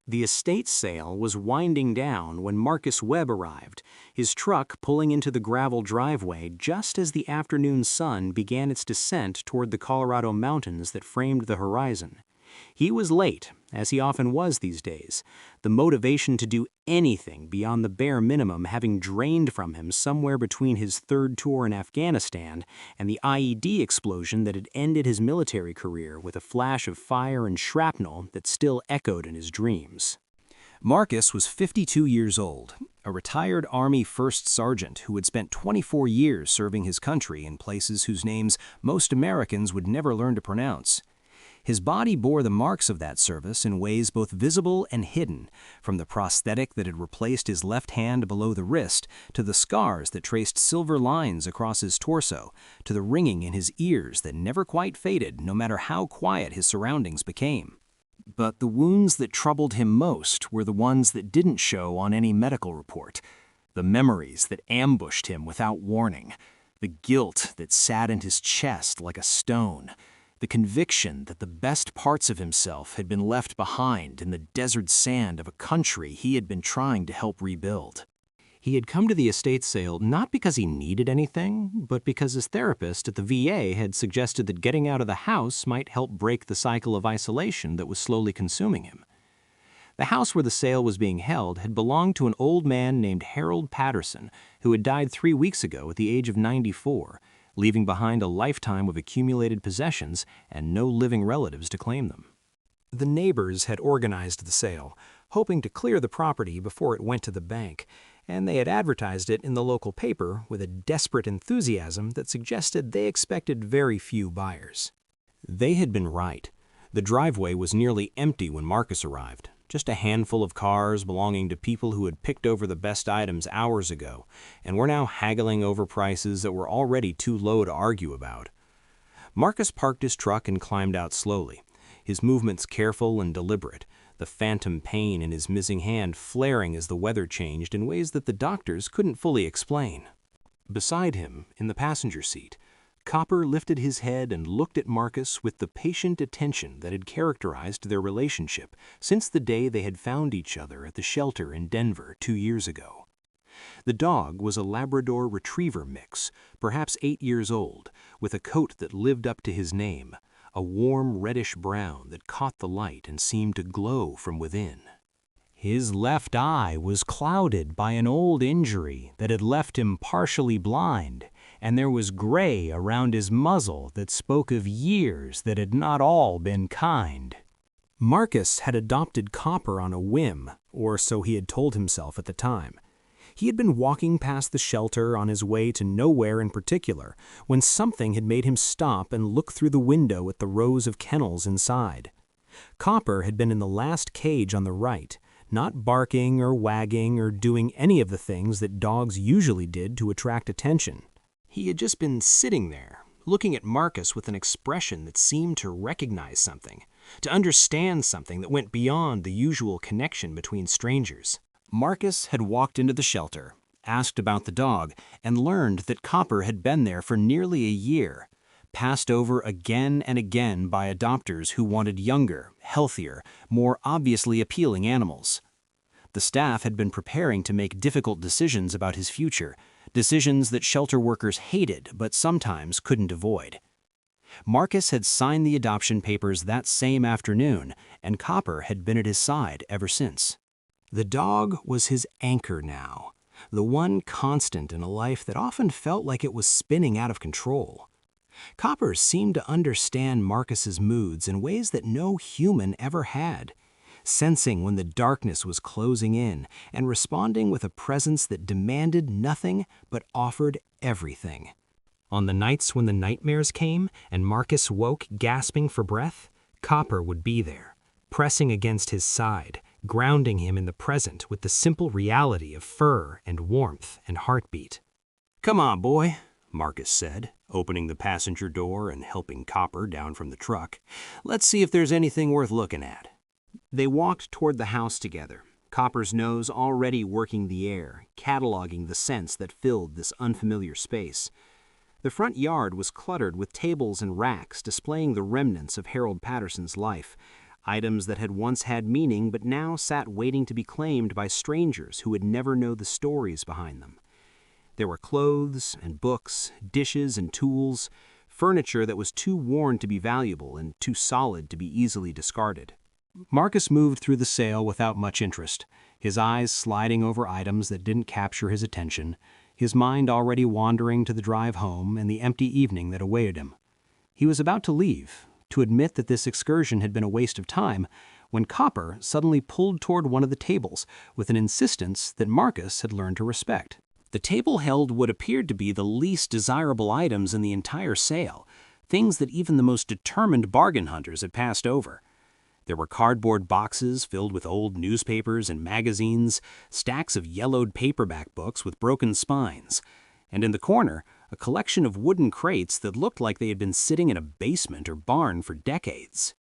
The estate sale was winding down when Marcus Webb arrived, his truck pulling into the gravel driveway just as the afternoon sun began its descent toward the Colorado mountains that framed the horizon. He was late, as he often was these days, the motivation to do anything beyond the bare minimum having drained from him somewhere between his third tour in Afghanistan and the IED explosion that had ended his military career with a flash of fire and shrapnel that still echoed in his dreams. Marcus was 52 years old, a retired Army first sergeant who had spent 24 years serving his country in places whose names most Americans would never learn to pronounce. His body bore the marks of that service in ways both visible and hidden, from the prosthetic that had replaced his left hand below the wrist, to the scars that traced silver lines across his torso, to the ringing in his ears that never quite faded no matter how quiet his surroundings became. But the wounds that troubled him most were the ones that didn't show on any medical report, the memories that ambushed him without warning, the guilt that sat in his chest like a stone, the conviction that the best parts of himself had been left behind in the desert sand of a country he had been trying to help rebuild. He had come to the estate sale not because he needed anything, but because his therapist at the VA had suggested that getting out of the house might help break the cycle of isolation that was slowly consuming him. The house where the sale was being held had belonged to an old man named Harold Patterson, who had died 3 weeks ago at the age of 94, leaving behind a lifetime of accumulated possessions and no living relatives to claim them. The neighbors had organized the sale, hoping to clear the property before it went to the bank, and they had advertised it in the local paper with a desperate enthusiasm that suggested they expected very few buyers. They had been right. The driveway was nearly empty when Marcus arrived, just a handful of cars belonging to people who had picked over the best items hours ago and were now haggling over prices that were already too low to argue about. Marcus parked his truck and climbed out slowly, his movements careful and deliberate, the phantom pain in his missing hand flaring as the weather changed in ways that the doctors couldn't fully explain. Beside him, in the passenger seat, Copper lifted his head and looked at Marcus with the patient attention that had characterized their relationship since the day they had found each other at the shelter in Denver 2 years ago. The dog was a Labrador Retriever mix, perhaps 8 years old, with a coat that lived up to his name, a warm reddish brown that caught the light and seemed to glow from within. His left eye was clouded by an old injury that had left him partially blind, and there was gray around his muzzle that spoke of years that had not all been kind. Marcus had adopted Copper on a whim, or so he had told himself at the time. He had been walking past the shelter on his way to nowhere in particular when something had made him stop and look through the window at the rows of kennels inside. Copper had been in the last cage on the right, not barking or wagging or doing any of the things that dogs usually did to attract attention. He had just been sitting there, looking at Marcus with an expression that seemed to recognize something, to understand something that went beyond the usual connection between strangers. Marcus had walked into the shelter, asked about the dog, and learned that Copper had been there for nearly a year, passed over again and again by adopters who wanted younger, healthier, more obviously appealing animals. The staff had been preparing to make difficult decisions about his future, decisions that shelter workers hated but sometimes couldn't avoid. Marcus had signed the adoption papers that same afternoon, and Copper had been at his side ever since. The dog was his anchor now, the one constant in a life that often felt like it was spinning out of control. Copper seemed to understand Marcus's moods in ways that no human ever had, sensing when the darkness was closing in and responding with a presence that demanded nothing but offered everything. On the nights when the nightmares came and Marcus woke gasping for breath, Copper would be there, pressing against his side, grounding him in the present with the simple reality of fur and warmth and heartbeat. "Come on, boy," Marcus said, opening the passenger door and helping Copper down from the truck. "Let's see if there's anything worth looking at." They walked toward the house together, Copper's nose already working the air, cataloging the scents that filled this unfamiliar space. The front yard was cluttered with tables and racks displaying the remnants of Harold Patterson's life, items that had once had meaning but now sat waiting to be claimed by strangers who would never know the stories behind them. There were clothes and books, dishes and tools, furniture that was too worn to be valuable and too solid to be easily discarded. Marcus moved through the sale without much interest, his eyes sliding over items that didn't capture his attention, his mind already wandering to the drive home and the empty evening that awaited him. He was about to leave, to admit that this excursion had been a waste of time, when Copper suddenly pulled toward one of the tables with an insistence that Marcus had learned to respect. The table held what appeared to be the least desirable items in the entire sale, things that even the most determined bargain hunters had passed over. There were cardboard boxes filled with old newspapers and magazines, stacks of yellowed paperback books with broken spines, and in the corner, a collection of wooden crates that looked like they had been sitting in a basement or barn for decades.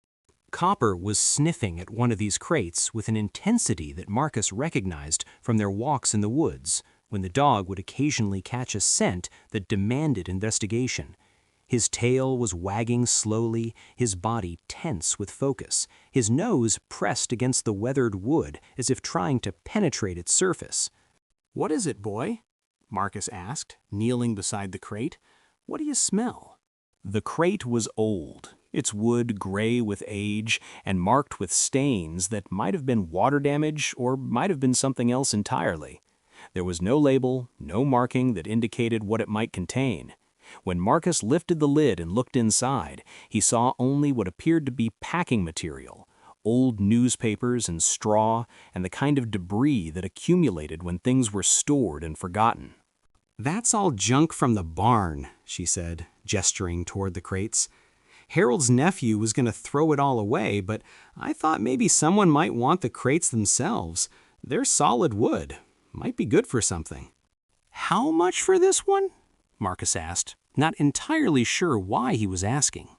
Copper was sniffing at one of these crates with an intensity that Marcus recognized from their walks in the woods, when the dog would occasionally catch a scent that demanded investigation. His tail was wagging slowly, his body tense with focus, his nose pressed against the weathered wood as if trying to penetrate its surface. "What is it, boy?" Marcus asked, kneeling beside the crate. "What do you smell?" The crate was old, its wood gray with age and marked with stains that might have been water damage or might have been something else entirely. There was no label, no marking that indicated what it might contain. When Marcus lifted the lid and looked inside, he saw only what appeared to be packing material, old newspapers and straw, and the kind of debris that accumulated when things were stored and forgotten. "That's all junk from the barn," she said, gesturing toward the crates. "Harold's nephew was going to throw it all away, but I thought maybe someone might want the crates themselves. They're solid wood. Might be good for something." "How much for this one?" Marcus asked, not entirely sure why he was asking.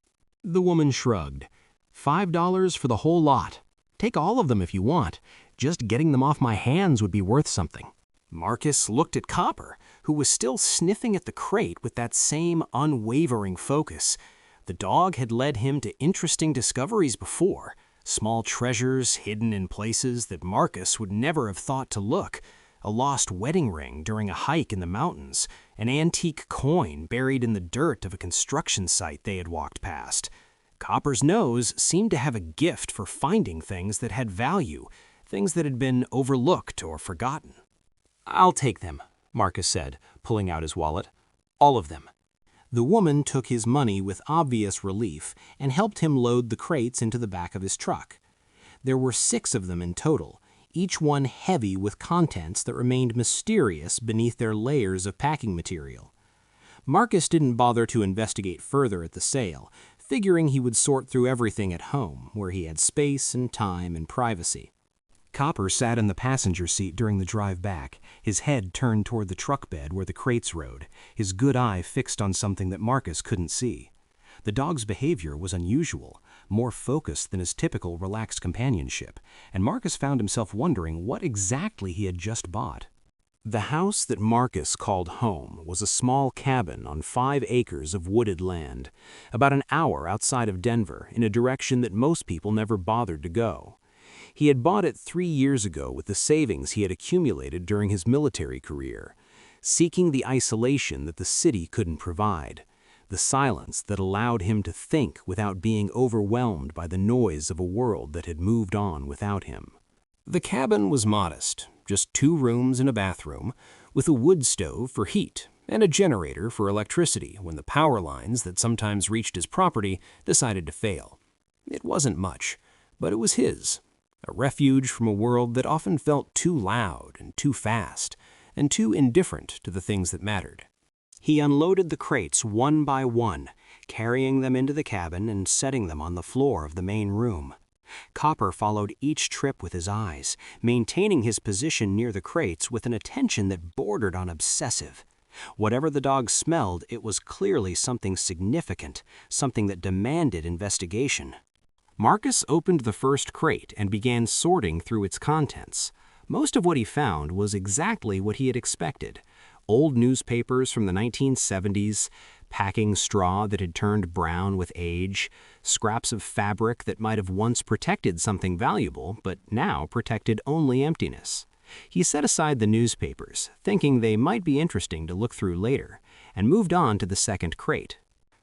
The woman shrugged. $5 for the whole lot. Take all of them if you want. Just getting them off my hands would be worth something." Marcus looked at Copper, who was still sniffing at the crate with that same unwavering focus. The dog had led him to interesting discoveries before, small treasures hidden in places that Marcus would never have thought to look. A lost wedding ring during a hike in the mountains, an antique coin buried in the dirt of a construction site they had walked past. Copper's nose seemed to have a gift for finding things that had value, things that had been overlooked or forgotten. "I'll take them," Marcus said, pulling out his wallet. "All of them." The woman took his money with obvious relief and helped him load the crates into the back of his truck. There were 6 of them in total, each one heavy with contents that remained mysterious beneath their layers of packing material. Marcus didn't bother to investigate further at the sale, figuring he would sort through everything at home, where he had space and time and privacy. Copper sat in the passenger seat during the drive back, his head turned toward the truck bed where the crates rode, his good eye fixed on something that Marcus couldn't see. The dog's behavior was unusual, more focused than his typical relaxed companionship, and Marcus found himself wondering what exactly he had just bought. The house that Marcus called home was a small cabin on 5 acres of wooded land, about an hour outside of Denver, in a direction that most people never bothered to go. He had bought it 3 years ago with the savings he had accumulated during his military career, seeking the isolation that the city couldn't provide, the silence that allowed him to think without being overwhelmed by the noise of a world that had moved on without him. The cabin was modest, just 2 rooms and a bathroom, with a wood stove for heat and a generator for electricity when the power lines that sometimes reached his property decided to fail. It wasn't much, but it was his, a refuge from a world that often felt too loud and too fast, and too indifferent to the things that mattered. He unloaded the crates one by one, carrying them into the cabin and setting them on the floor of the main room. Copper followed each trip with his eyes, maintaining his position near the crates with an attention that bordered on obsessive. Whatever the dog smelled, it was clearly something significant, something that demanded investigation. Marcus opened the first crate and began sorting through its contents. Most of what he found was exactly what he had expected. Old newspapers from the 1970s, packing straw that had turned brown with age, scraps of fabric that might have once protected something valuable but now protected only emptiness. He set aside the newspapers, thinking they might be interesting to look through later, and moved on to the second crate.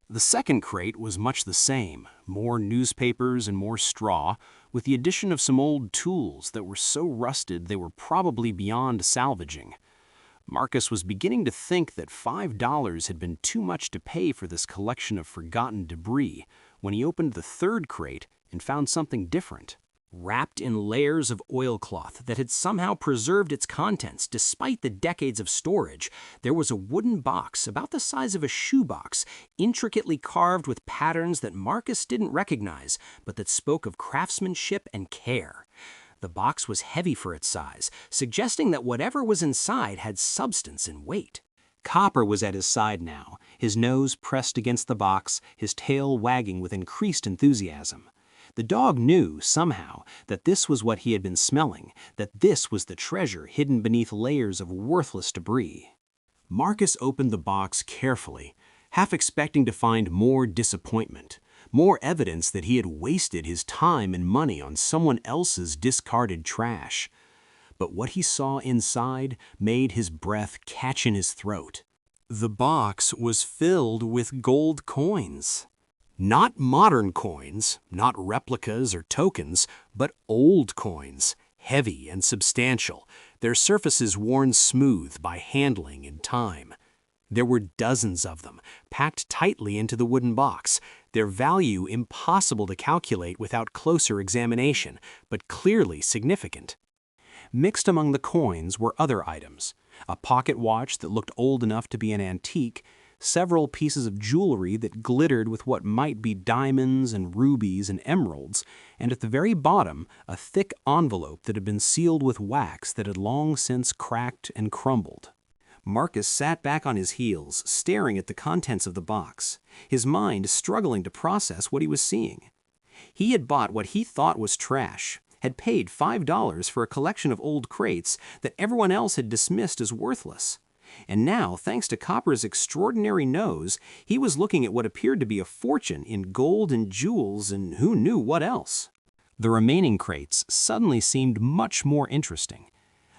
The second crate was much the same, more newspapers and more straw, with the addition of some old tools that were so rusted they were probably beyond salvaging. Marcus was beginning to think that $5 had been too much to pay for this collection of forgotten debris when he opened the third crate and found something different. Wrapped in layers of oilcloth that had somehow preserved its contents despite the decades of storage, there was a wooden box about the size of a shoebox, intricately carved with patterns that Marcus didn't recognize, but that spoke of craftsmanship and care. The box was heavy for its size, suggesting that whatever was inside had substance and weight. Copper was at his side now, his nose pressed against the box, his tail wagging with increased enthusiasm. The dog knew, somehow, that this was what he had been smelling, that this was the treasure hidden beneath layers of worthless debris. Marcus opened the box carefully, half expecting to find more disappointment, more evidence that he had wasted his time and money on someone else's discarded trash. But what he saw inside made his breath catch in his throat. The box was filled with gold coins. Not modern coins, not replicas or tokens, but old coins, heavy and substantial, their surfaces worn smooth by handling and time. There were dozens of them, packed tightly into the wooden box, their value impossible to calculate without closer examination, but clearly significant. Mixed among the coins were other items, a pocket watch that looked old enough to be an antique, several pieces of jewelry that glittered with what might be diamonds and rubies and emeralds, and at the very bottom, a thick envelope that had been sealed with wax that had long since cracked and crumbled. Marcus sat back on his heels, staring at the contents of the box, his mind struggling to process what he was seeing. He had bought what he thought was trash, had paid $5 for a collection of old crates that everyone else had dismissed as worthless. And now, thanks to Copper's extraordinary nose, he was looking at what appeared to be a fortune in gold and jewels and who knew what else. The remaining crates suddenly seemed much more interesting.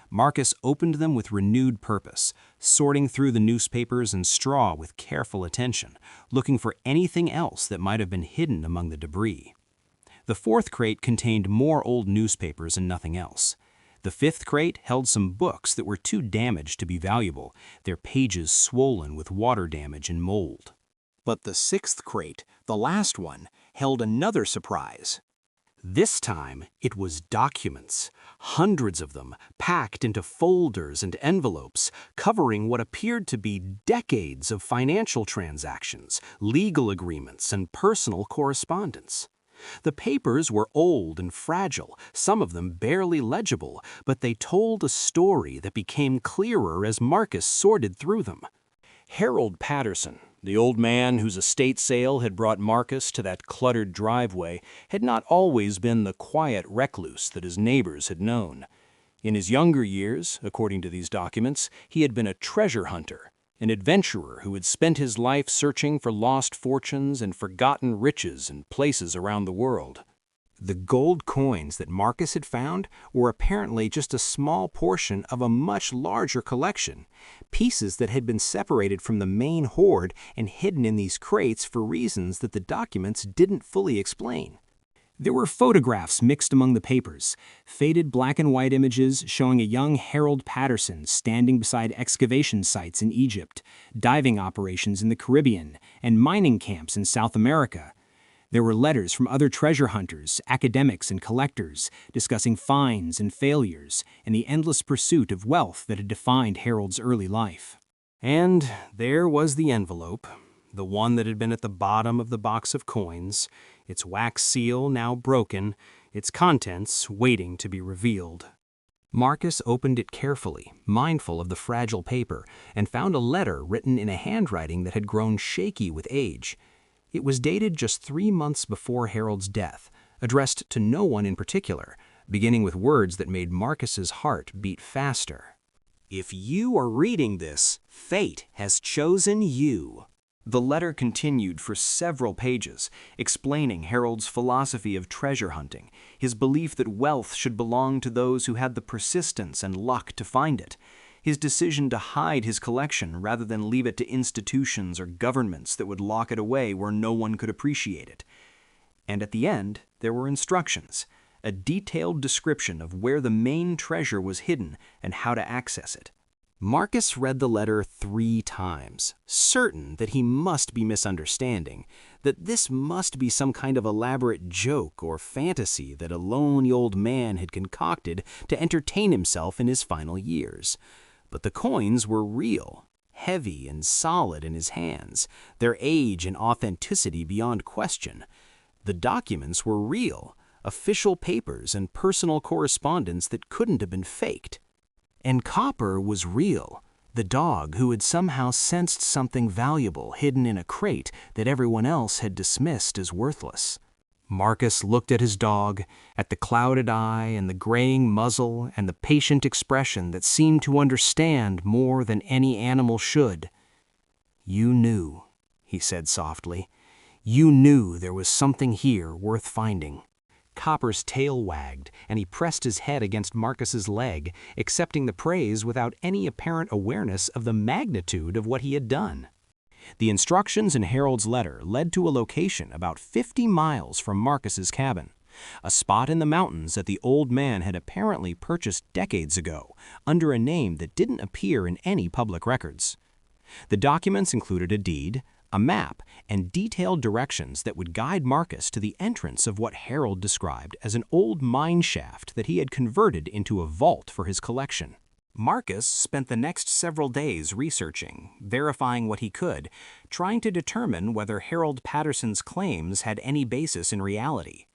Marcus opened them with renewed purpose, sorting through the newspapers and straw with careful attention, looking for anything else that might have been hidden among the debris. The fourth crate contained more old newspapers and nothing else. The fifth crate held some books that were too damaged to be valuable, their pages swollen with water damage and mold. But the sixth crate, the last one, held another surprise. This time, it was documents, hundreds of them, packed into folders and envelopes, covering what appeared to be decades of financial transactions, legal agreements, and personal correspondence. The papers were old and fragile, some of them barely legible, but they told a story that became clearer as Marcus sorted through them. Harold Patterson, the old man whose estate sale had brought Marcus to that cluttered driveway, had not always been the quiet recluse that his neighbors had known. In his younger years, according to these documents, he had been a treasure hunter, an adventurer who had spent his life searching for lost fortunes and forgotten riches in places around the world. The gold coins that Marcus had found were apparently just a small portion of a much larger collection, pieces that had been separated from the main hoard and hidden in these crates for reasons that the documents didn't fully explain. There were photographs mixed among the papers, faded black and white images showing a young Harold Patterson standing beside excavation sites in Egypt, diving operations in the Caribbean, and mining camps in South America. There were letters from other treasure hunters, academics, and collectors discussing finds and failures and the endless pursuit of wealth that had defined Harold's early life. And there was the envelope, the one that had been at the bottom of the box of coins, its wax seal now broken, its contents waiting to be revealed. Marcus opened it carefully, mindful of the fragile paper, and found a letter written in a handwriting that had grown shaky with age. It was dated just 3 months before Harold's death, addressed to no one in particular, beginning with words that made Marcus's heart beat faster. "If you are reading this, fate has chosen you." The letter continued for several pages, explaining Harold's philosophy of treasure hunting, his belief that wealth should belong to those who had the persistence and luck to find it, his decision to hide his collection rather than leave it to institutions or governments that would lock it away where no one could appreciate it. And at the end, there were instructions, a detailed description of where the main treasure was hidden and how to access it. Marcus read the letter 3 times, certain that he must be misunderstanding, that this must be some kind of elaborate joke or fantasy that a lonely old man had concocted to entertain himself in his final years. But the coins were real, heavy and solid in his hands, their age and authenticity beyond question. The documents were real, official papers and personal correspondence that couldn't have been faked. And Copper was real, the dog who had somehow sensed something valuable hidden in a crate that everyone else had dismissed as worthless. Marcus looked at his dog, at the clouded eye and the graying muzzle and the patient expression that seemed to understand more than any animal should. "You knew," he said softly. "You knew there was something here worth finding." Copper's tail wagged, and he pressed his head against Marcus's leg, accepting the praise without any apparent awareness of the magnitude of what he had done. The instructions in Harold's letter led to a location about 50 miles from Marcus's cabin, a spot in the mountains that the old man had apparently purchased decades ago, under a name that didn't appear in any public records. The documents included a deed, a map, and detailed directions that would guide Marcus to the entrance of what Harold described as an old mine shaft that he had converted into a vault for his collection. Marcus spent the next several days researching, verifying what he could, trying to determine whether Harold Patterson's claims had any basis in reality.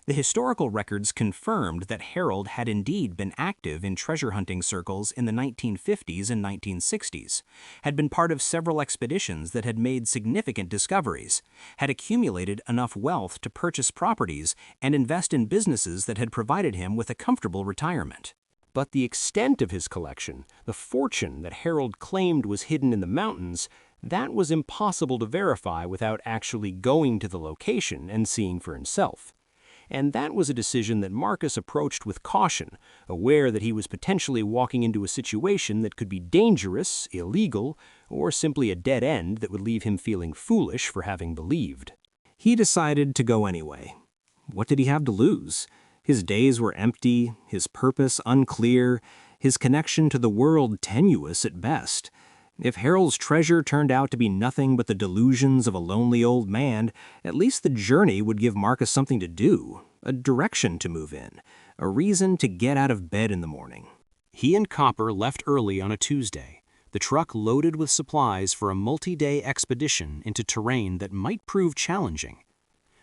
The historical records confirmed that Harold had indeed been active in treasure hunting circles in the 1950s and 1960s, had been part of several expeditions that had made significant discoveries, had accumulated enough wealth to purchase properties and invest in businesses that had provided him with a comfortable retirement. But the extent of his collection, the fortune that Harold claimed was hidden in the mountains, that was impossible to verify without actually going to the location and seeing for himself. And that was a decision that Marcus approached with caution, aware that he was potentially walking into a situation that could be dangerous, illegal, or simply a dead end that would leave him feeling foolish for having believed. He decided to go anyway. What did he have to lose? His days were empty, his purpose unclear, his connection to the world tenuous at best. If Harold's treasure turned out to be nothing but the delusions of a lonely old man, at least the journey would give Marcus something to do, a direction to move in, a reason to get out of bed in the morning. He and Copper left early on a Tuesday, the truck loaded with supplies for a multi-day expedition into terrain that might prove challenging.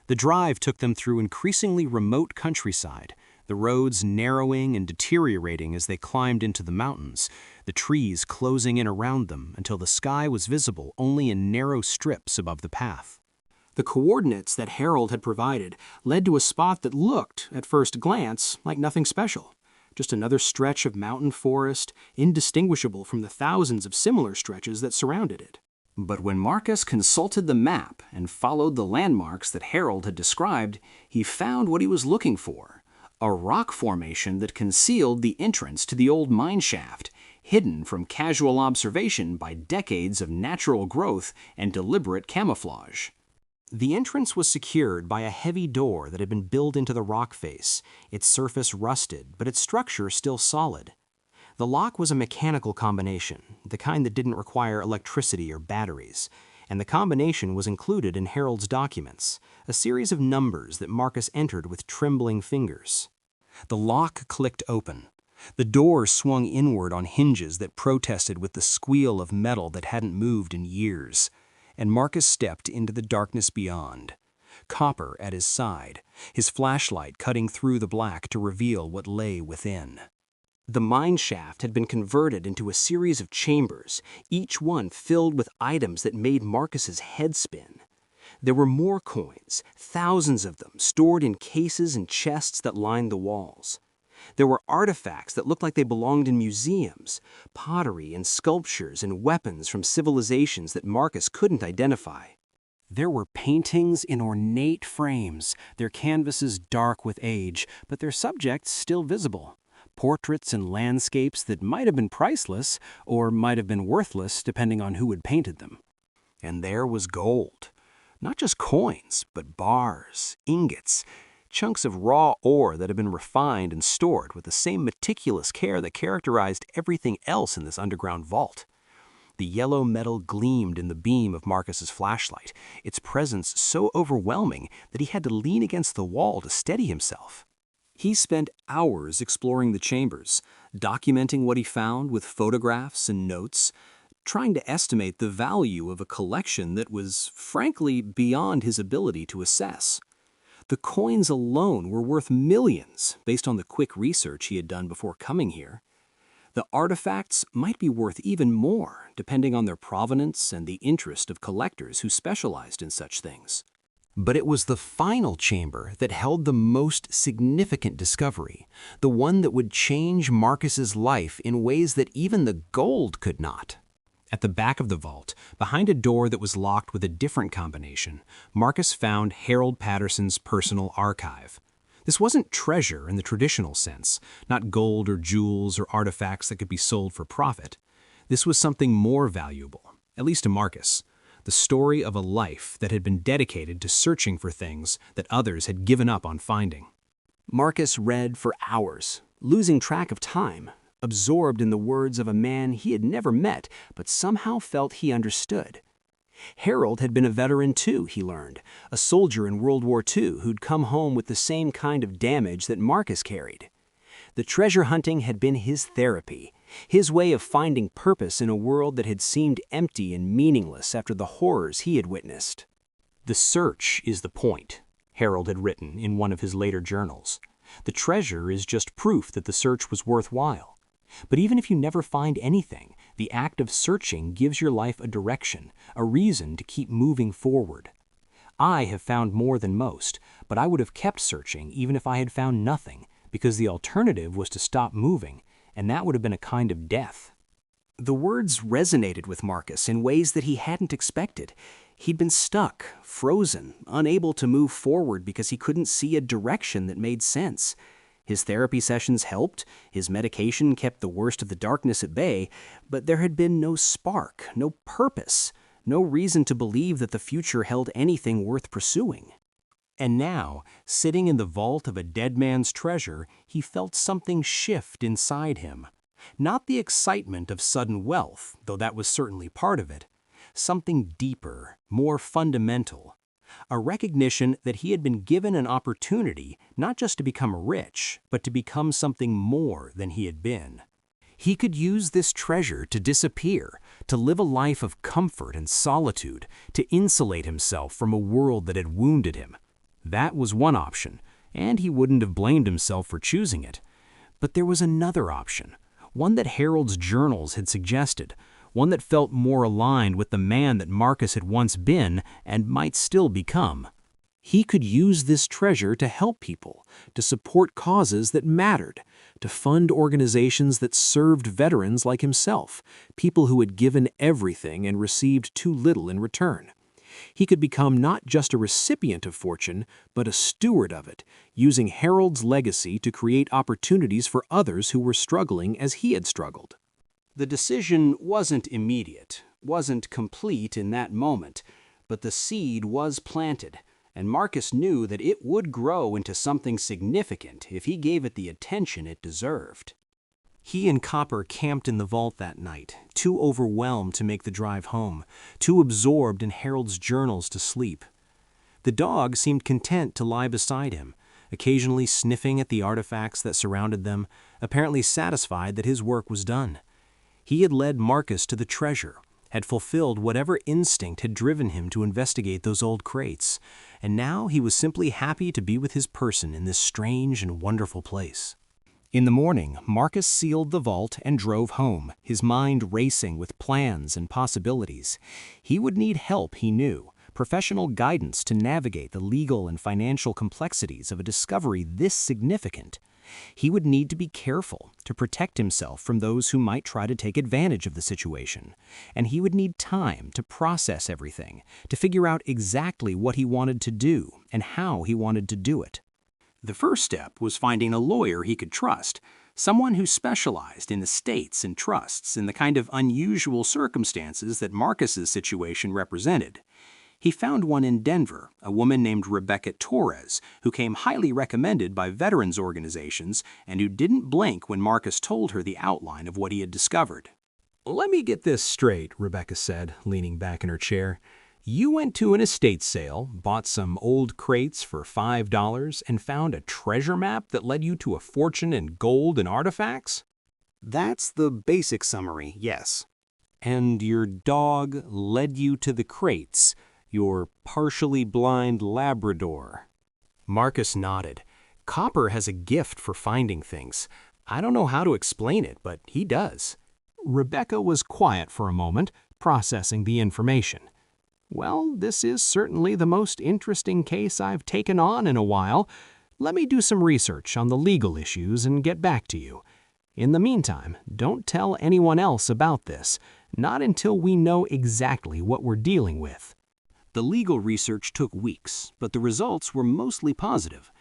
The drive took them through increasingly remote countryside, the roads narrowing and deteriorating as they climbed into the mountains, the trees closing in around them until the sky was visible only in narrow strips above the path. The coordinates that Harold had provided led to a spot that looked, at first glance, like nothing special. Just another stretch of mountain forest, indistinguishable from the thousands of similar stretches that surrounded it. But when Marcus consulted the map and followed the landmarks that Harold had described, he found what he was looking for. A rock formation that concealed the entrance to the old mine shaft, hidden from casual observation by decades of natural growth and deliberate camouflage. The entrance was secured by a heavy door that had been built into the rock face, its surface rusted, but its structure still solid. The lock was a mechanical combination, the kind that didn't require electricity or batteries, and the combination was included in Harold's documents, a series of numbers that Marcus entered with trembling fingers. The lock clicked open. The door swung inward on hinges that protested with the squeal of metal that hadn't moved in years, and Marcus stepped into the darkness beyond. Copper at his side, his flashlight cutting through the black to reveal what lay within. The mine shaft had been converted into a series of chambers, each one filled with items that made Marcus's head spin. There were more coins, thousands of them, stored in cases and chests that lined the walls. There were artifacts that looked like they belonged in museums, pottery and sculptures and weapons from civilizations that Marcus couldn't identify. There were paintings in ornate frames, their canvases dark with age, but their subjects still visible. Portraits and landscapes that might have been priceless or might have been worthless depending on who had painted them. And there was gold. Not just coins, but bars, ingots, chunks of raw ore that had been refined and stored with the same meticulous care that characterized everything else in this underground vault. The yellow metal gleamed in the beam of Marcus's flashlight, its presence so overwhelming that he had to lean against the wall to steady himself. He spent hours exploring the chambers, documenting what he found with photographs and notes, trying to estimate the value of a collection that was, frankly, beyond his ability to assess. The coins alone were worth millions based on the quick research he had done before coming here. The artifacts might be worth even more, depending on their provenance and the interest of collectors who specialized in such things. But it was the final chamber that held the most significant discovery, the one that would change Marcus's life in ways that even the gold could not. At the back of the vault, behind a door that was locked with a different combination, Marcus found Harold Patterson's personal archive. This wasn't treasure in the traditional sense, not gold or jewels or artifacts that could be sold for profit. This was something more valuable, at least to Marcus, the story of a life that had been dedicated to searching for things that others had given up on finding. Marcus read for hours, losing track of time, absorbed in the words of a man he had never met but somehow felt he understood. Harold had been a veteran too, he learned, a soldier in World War II who'd come home with the same kind of damage that Marcus carried. The treasure hunting had been his therapy, his way of finding purpose in a world that had seemed empty and meaningless after the horrors he had witnessed. "The search is the point," Harold had written in one of his later journals. "The treasure is just proof that the search was worthwhile. But even if you never find anything, the act of searching gives your life a direction, a reason to keep moving forward. I have found more than most, but I would have kept searching even if I had found nothing, because the alternative was to stop moving, and that would have been a kind of death." The words resonated with Marcus in ways that he hadn't expected. He'd been stuck, frozen, unable to move forward because he couldn't see a direction that made sense. His therapy sessions helped, his medication kept the worst of the darkness at bay, but there had been no spark, no purpose, no reason to believe that the future held anything worth pursuing. And now, sitting in the vault of a dead man's treasure, he felt something shift inside him. Not the excitement of sudden wealth, though that was certainly part of it. Something deeper, more fundamental. A recognition that he had been given an opportunity not just to become rich, but to become something more than he had been. He could use this treasure to disappear, to live a life of comfort and solitude, to insulate himself from a world that had wounded him. That was one option, and he wouldn't have blamed himself for choosing it. But there was another option, one that Harold's journals had suggested, one that felt more aligned with the man that Marcus had once been and might still become. He could use this treasure to help people, to support causes that mattered, to fund organizations that served veterans like himself, people who had given everything and received too little in return. He could become not just a recipient of fortune, but a steward of it, using Harold's legacy to create opportunities for others who were struggling as he had struggled. The decision wasn't immediate, wasn't complete in that moment, but the seed was planted, and Marcus knew that it would grow into something significant if he gave it the attention it deserved. He and Copper camped in the vault that night, too overwhelmed to make the drive home, too absorbed in Harold's journals to sleep. The dog seemed content to lie beside him, occasionally sniffing at the artifacts that surrounded them, apparently satisfied that his work was done. He had led Marcus to the treasure, had fulfilled whatever instinct had driven him to investigate those old crates, and now he was simply happy to be with his person in this strange and wonderful place. In the morning, Marcus sealed the vault and drove home, his mind racing with plans and possibilities. He would need help, he knew, professional guidance to navigate the legal and financial complexities of a discovery this significant. He would need to be careful to protect himself from those who might try to take advantage of the situation, and he would need time to process everything, to figure out exactly what he wanted to do and how he wanted to do it. The first step was finding a lawyer he could trust, someone who specialized in estates and trusts in the kind of unusual circumstances that Marcus's situation represented. He found one in Denver, a woman named Rebecca Torres, who came highly recommended by veterans organizations and who didn't blink when Marcus told her the outline of what he had discovered. "Let me get this straight," Rebecca said, leaning back in her chair. "You went to an estate sale, bought some old crates for $5, and found a treasure map that led you to a fortune in gold and artifacts?" That's the basic summary, yes. "And your dog led you to the crates, your partially blind Labrador?" Marcus nodded. "Copper has a gift for finding things. I don't know how to explain it, but he does." Rebecca was quiet for a moment, processing the information. "Well, this is certainly the most interesting case I've taken on in a while. Let me do some research on the legal issues and get back to you. In the meantime, don't tell anyone else about this, not until we know exactly what we're dealing with." The legal research took weeks, but the results were mostly positive.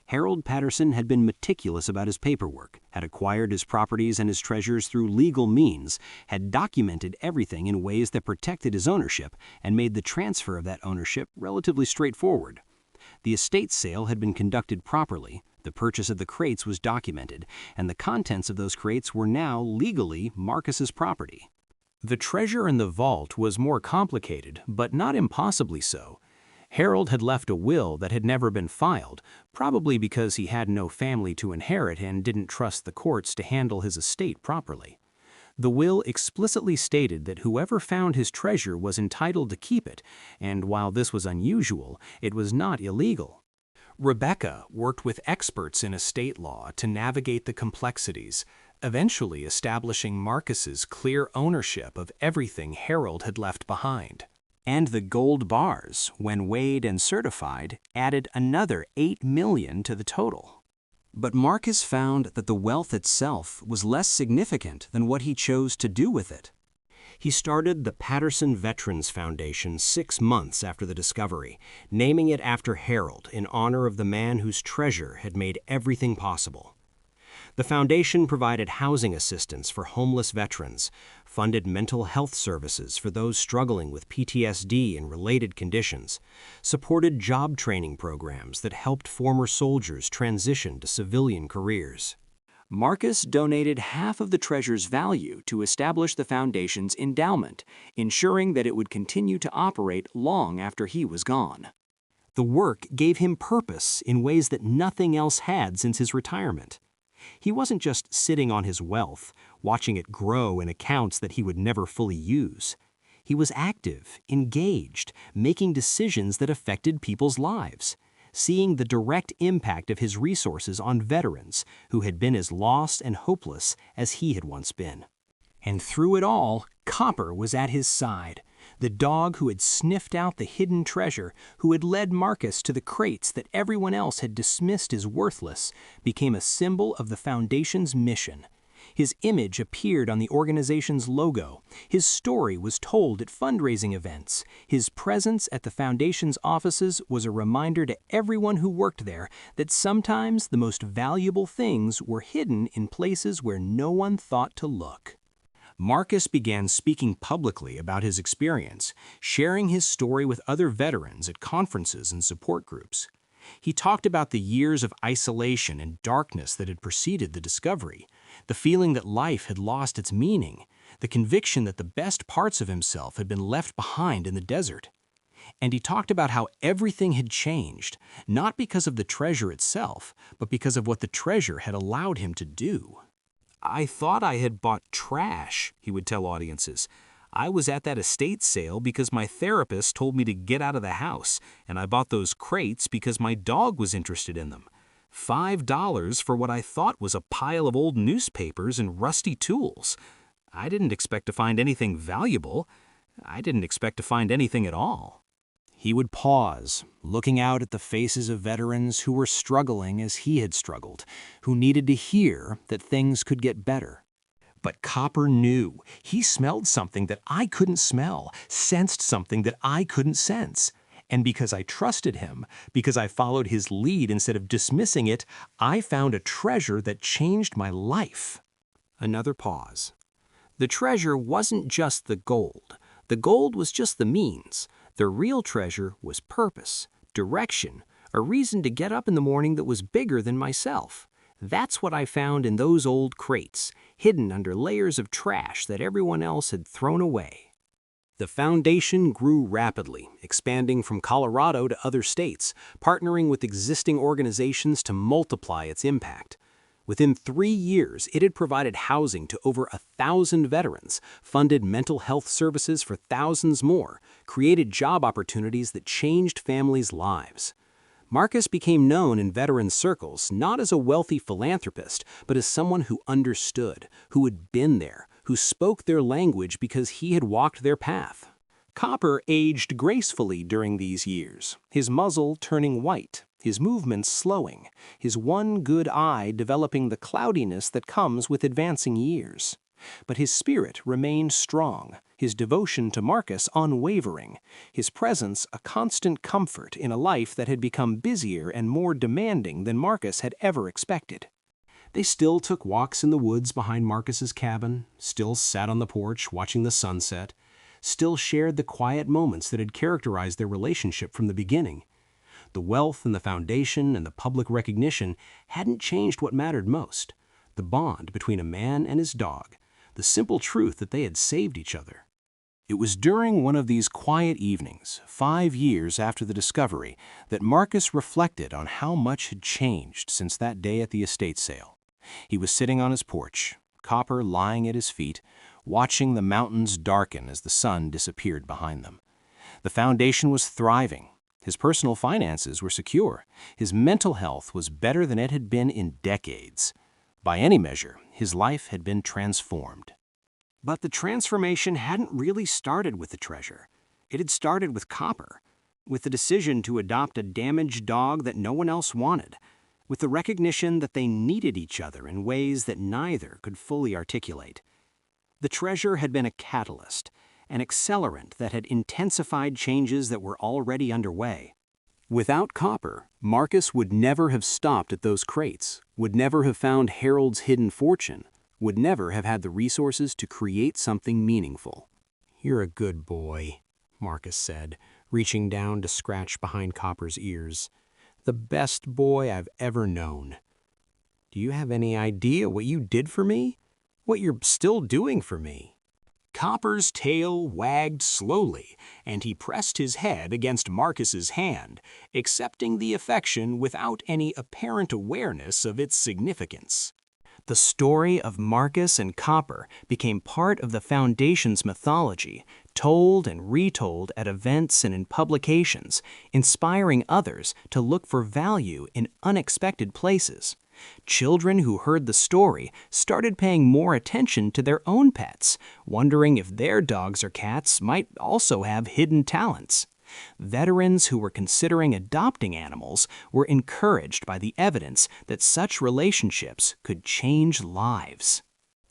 Harold Patterson had been meticulous about his paperwork, had acquired his properties and his treasures through legal means, had documented everything in ways that protected his ownership, and made the transfer of that ownership relatively straightforward. The estate sale had been conducted properly, the purchase of the crates was documented, and the contents of those crates were now legally Marcus's property. The treasure in the vault was more complicated, but not impossibly so. Harold had left a will that had never been filed, probably because he had no family to inherit and didn't trust the courts to handle his estate properly. The will explicitly stated that whoever found his treasure was entitled to keep it, and while this was unusual, it was not illegal. Rebecca worked with experts in estate law to navigate the complexities, eventually establishing Marcus's clear ownership of everything Harold had left behind. And the gold bars, when weighed and certified, added another $8 million to the total. But Marcus found that the wealth itself was less significant than what he chose to do with it. He started the Patterson Veterans Foundation 6 months after the discovery, naming it after Harold in honor of the man whose treasure had made everything possible. The foundation provided housing assistance for homeless veterans, funded mental health services for those struggling with PTSD and related conditions, supported job training programs that helped former soldiers transition to civilian careers. Marcus donated half of the treasure's value to establish the foundation's endowment, ensuring that it would continue to operate long after he was gone. The work gave him purpose in ways that nothing else had since his retirement. He wasn't just sitting on his wealth, watching it grow in accounts that he would never fully use. He was active, engaged, making decisions that affected people's lives, seeing the direct impact of his resources on veterans who had been as lost and hopeless as he had once been. And through it all, Copper was at his side, the dog who had sniffed out the hidden treasure, who had led Marcus to the crates that everyone else had dismissed as worthless, became a symbol of the Foundation's mission. His image appeared on the organization's logo. His story was told at fundraising events. His presence at the Foundation's offices was a reminder to everyone who worked there that sometimes the most valuable things were hidden in places where no one thought to look. Marcus began speaking publicly about his experience, sharing his story with other veterans at conferences and support groups. He talked about the years of isolation and darkness that had preceded the discovery, the feeling that life had lost its meaning, the conviction that the best parts of himself had been left behind in the desert. And he talked about how everything had changed, not because of the treasure itself, but because of what the treasure had allowed him to do. "I thought I had bought trash," he would tell audiences. "I was at that estate sale because my therapist told me to get out of the house, and I bought those crates because my dog was interested in them. $5 for what I thought was a pile of old newspapers and rusty tools. I didn't expect to find anything valuable. I didn't expect to find anything at all." He would pause, looking out at the faces of veterans who were struggling as he had struggled, who needed to hear that things could get better. But Copper knew. He smelled something that I couldn't smell, sensed something that I couldn't sense. And because I trusted him, because I followed his lead instead of dismissing it, I found a treasure that changed my life. Another pause. The treasure wasn't just the gold. The gold was just the means. The real treasure was purpose, direction, a reason to get up in the morning that was bigger than myself. That's what I found in those old crates, hidden under layers of trash that everyone else had thrown away. The foundation grew rapidly, expanding from Colorado to other states, partnering with existing organizations to multiply its impact. Within 3 years, it had provided housing to over 1,000 veterans, funded mental health services for thousands more, created job opportunities that changed families' lives. Marcus became known in veteran circles not as a wealthy philanthropist, but as someone who understood, who had been there, who spoke their language because he had walked their path. Copper aged gracefully during these years, his muzzle turning white, his movements slowing, his one good eye developing the cloudiness that comes with advancing years. But his spirit remained strong, his devotion to Marcus unwavering, his presence a constant comfort in a life that had become busier and more demanding than Marcus had ever expected. They still took walks in the woods behind Marcus's cabin, still sat on the porch watching the sunset, still shared the quiet moments that had characterized their relationship from the beginning. The wealth and the foundation and the public recognition hadn't changed what mattered most: the bond between a man and his dog, the simple truth that they had saved each other. It was during one of these quiet evenings, 5 years after the discovery, that Marcus reflected on how much had changed since that day at the estate sale. He was sitting on his porch, Copper lying at his feet, watching the mountains darken as the sun disappeared behind them. The foundation was thriving. His personal finances were secure. His mental health was better than it had been in decades. By any measure, his life had been transformed. But the transformation hadn't really started with the treasure. It had started with Copper, with the decision to adopt a damaged dog that no one else wanted, with the recognition that they needed each other in ways that neither could fully articulate. The treasure had been a catalyst, an accelerant that had intensified changes that were already underway. Without Copper, Marcus would never have stopped at those crates, would never have found Harold's hidden fortune, would never have had the resources to create something meaningful. "You're a good boy," Marcus said, reaching down to scratch behind Copper's ears. "The best boy I've ever known. Do you have any idea what you did for me? What you're still doing for me?" Copper's tail wagged slowly, and he pressed his head against Marcus's hand, accepting the affection without any apparent awareness of its significance. The story of Marcus and Copper became part of the Foundation's mythology, told and retold at events and in publications, inspiring others to look for value in unexpected places. Children who heard the story started paying more attention to their own pets, wondering if their dogs or cats might also have hidden talents. Veterans who were considering adopting animals were encouraged by the evidence that such relationships could change lives.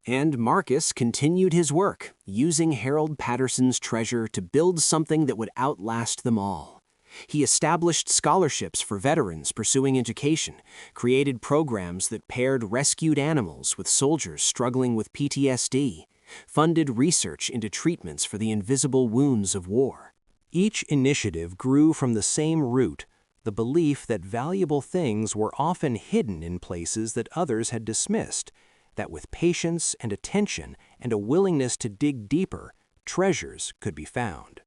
And Marcus continued his work, using Harold Patterson's treasure to build something that would outlast them all. He established scholarships for veterans pursuing education, created programs that paired rescued animals with soldiers struggling with PTSD, funded research into treatments for the invisible wounds of war. Each initiative grew from the same root, the belief that valuable things were often hidden in places that others had dismissed, that with patience and attention and a willingness to dig deeper, treasures could be found.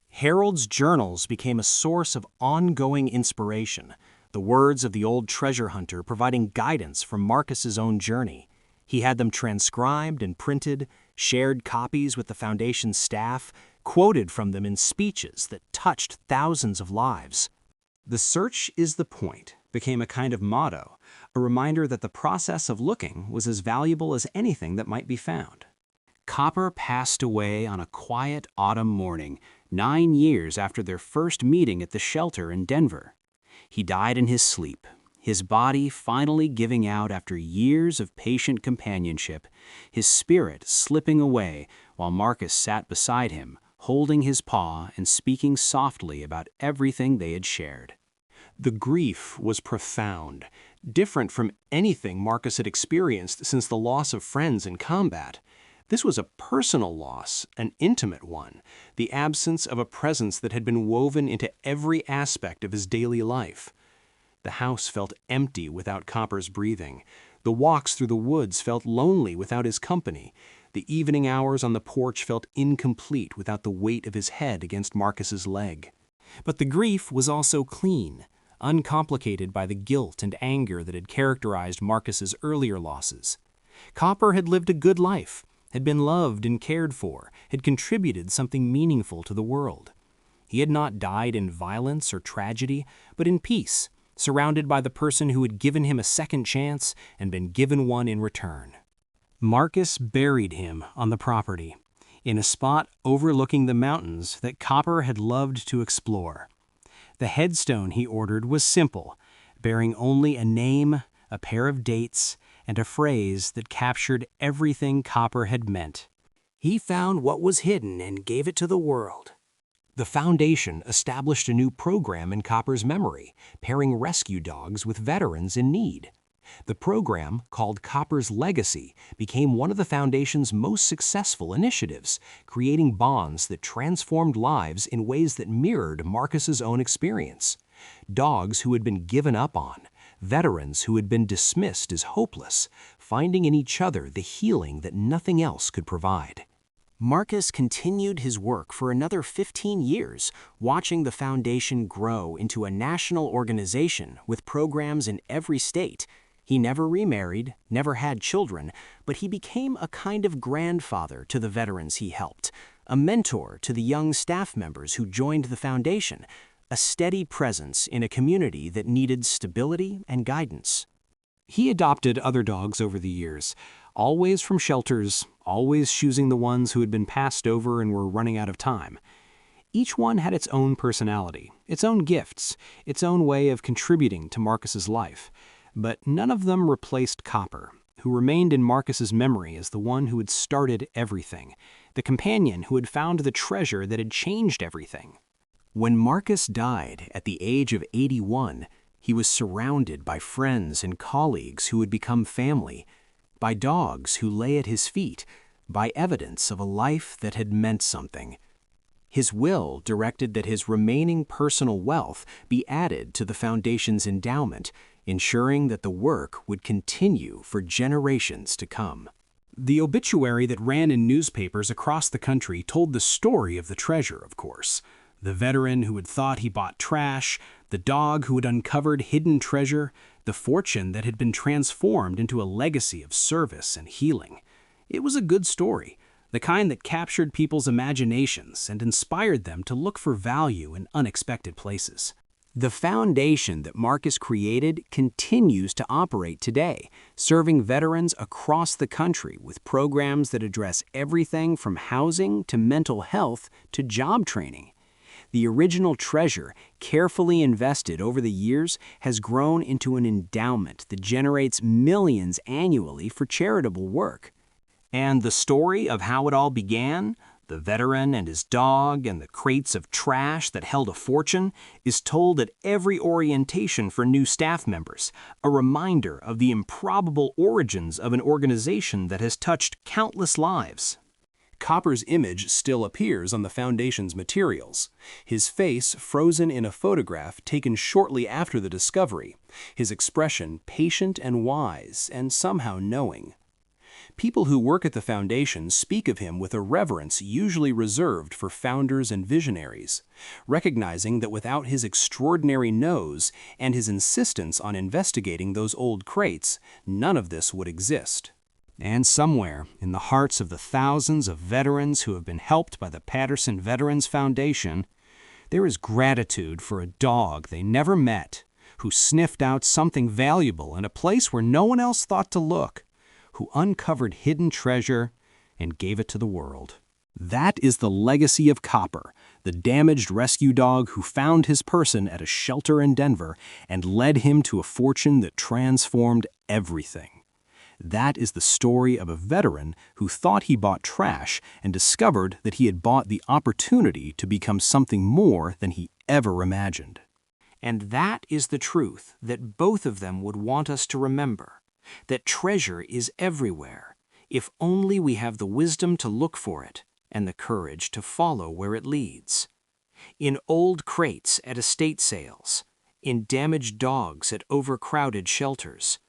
Harold's journals became a source of ongoing inspiration, the words of the old treasure hunter providing guidance from Marcus's own journey. He had them transcribed and printed, shared copies with the Foundation's staff, quoted from them in speeches that touched thousands of lives. "The search is the point" became a kind of motto, a reminder that the process of looking was as valuable as anything that might be found. Copper passed away on a quiet autumn morning, 9 years after their first meeting at the shelter in Denver. He died in his sleep, his body finally giving out after years of patient companionship, his spirit slipping away while Marcus sat beside him, holding his paw and speaking softly about everything they had shared. The grief was profound, different from anything Marcus had experienced since the loss of friends in combat. This was a personal loss, an intimate one, the absence of a presence that had been woven into every aspect of his daily life. The house felt empty without Copper's breathing. The walks through the woods felt lonely without his company. The evening hours on the porch felt incomplete without the weight of his head against Marcus's leg. But the grief was also clean, uncomplicated by the guilt and anger that had characterized Marcus's earlier losses. Copper had lived a good life, had been loved and cared for, had contributed something meaningful to the world. He had not died in violence or tragedy, but in peace, surrounded by the person who had given him a second chance and been given one in return. Marcus buried him on the property, in a spot overlooking the mountains that Copper had loved to explore. The headstone he ordered was simple, bearing only a name, a pair of dates, and a phrase that captured everything Copper had meant. He found what was hidden and gave it to the world. The foundation established a new program in Copper's memory, pairing rescue dogs with veterans in need. The program, called Copper's Legacy, became one of the Foundation's most successful initiatives, creating bonds that transformed lives in ways that mirrored Marcus's own experience. Dogs who had been given up on, veterans who had been dismissed as hopeless, finding in each other the healing that nothing else could provide. Marcus continued his work for another 15 years, watching the foundation grow into a national organization with programs in every state. He never remarried, never had children, but he became a kind of grandfather to the veterans he helped, a mentor to the young staff members who joined the foundation, a steady presence in a community that needed stability and guidance. He adopted other dogs over the years, always from shelters, always choosing the ones who had been passed over and were running out of time. Each one had its own personality, its own gifts, its own way of contributing to Marcus's life. But none of them replaced Copper, who remained in Marcus's memory as the one who had started everything, the companion who had found the treasure that had changed everything. When Marcus died at the age of 81, he was surrounded by friends and colleagues who had become family, by dogs who lay at his feet, by evidence of a life that had meant something. His will directed that his remaining personal wealth be added to the foundation's endowment, ensuring that the work would continue for generations to come. The obituary that ran in newspapers across the country told the story of the treasure, of course. The veteran who had thought he bought trash, the dog who had uncovered hidden treasure, the fortune that had been transformed into a legacy of service and healing. It was a good story, the kind that captured people's imaginations and inspired them to look for value in unexpected places. The foundation that Marcus created continues to operate today, serving veterans across the country with programs that address everything from housing to mental health to job training. The original treasure, carefully invested over the years, has grown into an endowment that generates millions annually for charitable work. And the story of how it all began, the veteran and his dog and the crates of trash that held a fortune, is told at every orientation for new staff members, a reminder of the improbable origins of an organization that has touched countless lives. Copper's image still appears on the Foundation's materials, his face frozen in a photograph taken shortly after the discovery, his expression patient and wise and somehow knowing. People who work at the Foundation speak of him with a reverence usually reserved for founders and visionaries, recognizing that without his extraordinary nose and his insistence on investigating those old crates, none of this would exist. And somewhere, in the hearts of the thousands of veterans who have been helped by the Patterson Veterans Foundation, there is gratitude for a dog they never met, who sniffed out something valuable in a place where no one else thought to look, who uncovered hidden treasure and gave it to the world. That is the legacy of Copper, the damaged rescue dog who found his person at a shelter in Denver and led him to a fortune that transformed everything. That is the story of a veteran who thought he bought trash and discovered that he had bought the opportunity to become something more than he ever imagined. And that is the truth that both of them would want us to remember, that treasure is everywhere, if only we have the wisdom to look for it and the courage to follow where it leads. In old crates at estate sales, in damaged dogs at overcrowded shelters,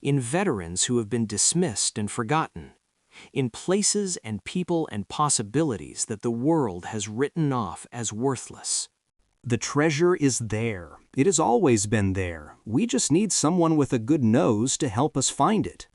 in veterans who have been dismissed and forgotten, in places and people and possibilities that the world has written off as worthless. The treasure is there. It has always been there. We just need someone with a good nose to help us find it.